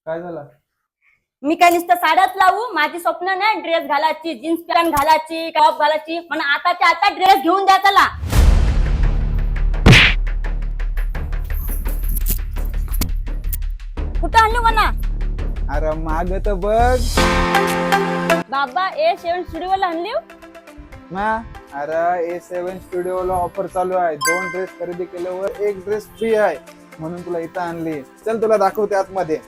काय झालं? मी काय नुसतं साड्याच लावू? माझी स्वप्न नाही ड्रेस घालायची, जीन्स पॅन्ट घालायची, टॉप घालायची. पण आताच्या आता ड्रेस घेऊन द्या त्याला. कुठं आणली म्हणा? अरे माग तर बघ बाबा A7 स्टुडिओला आणली. ना. अरे A7 स्टुडिओला ऑफर चालू आहे. 2 ड्रेस खरेदी केल्यावर 1 ड्रेस फ्री आहे, म्हणून तुला इथं आणली. चल तुला दाखवते आतमध्ये.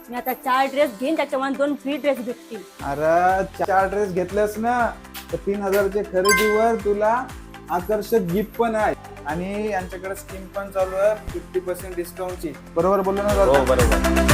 मी आता 4 ड्रेस घेईन, त्याच्यामध्ये 2 फ्री ड्रेस भेटतील. अरे 4 ड्रेस घेतलेस ना तर 3000च्या खरेदीवर तुला आकर्षक गिफ्ट पण आहे आणि यांच्याकडे स्कीम पण चालू आहे 50% डिस्काउंटची. बरोबर बोललो ना दादा? हो बरोबर.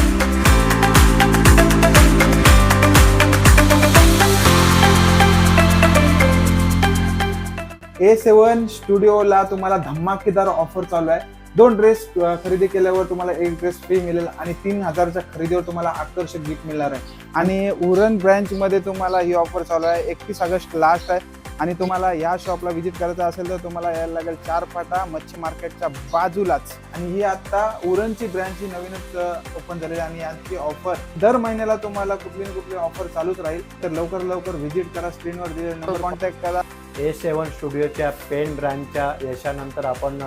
A7 स्टुडिओला तुम्हाला धमाकेदार ऑफर चालू आहे. 2 ड्रेस खरेदी केल्यावर तुम्हाला 1 ड्रेस फ्री मिळेल आणि 3000च्या खरेदीवर तुम्हाला आकर्षक गिफ्ट मिळणार आहे. आणि उरण ब्रँच मध्ये तुम्हाला ही ऑफर चालू आहे. 31 ऑगस्ट लास्ट आहे. आणि तुम्हाला या शॉपला व्हिजिट करायचं असेल तर तुम्हाला यायला लागेल 4 फाटा मच्छी मार्केटच्या बाजूलाच. आणि ही आता उरणची ब्रँच ही नवीनच ओपन झालेली आहे आणि यांची ऑफर दर महिन्याला तुम्हाला कुठली ना कुठली ऑफर चालूच राहील. तर लवकर लवकर व्हिजिट करा. स्क्रीनवर दिलेला नंबर कॉन्टॅक्ट करा. A7 स्टुडिओच्या पेन ब्रँचच्या यशानंतर आपण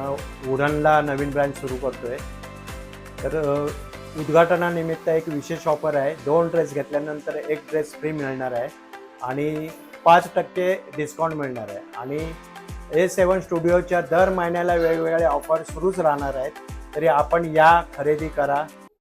उरणला नवीन ब्रँच सुरू करतोय. तर उद्घाटनानिमित्त एक विशेष ऑफर आहे. 2 ड्रेस घेतल्यानंतर 1 ड्रेस फ्री मिळणार आहे आणि 5% डिस्काउंट मिळणार आहे. आणि A7 स्टुडिओच्या दर महिन्याला वेगवेगळे ऑफर सुरूच राहणार आहेत. तरी आपण या खरेदी करा.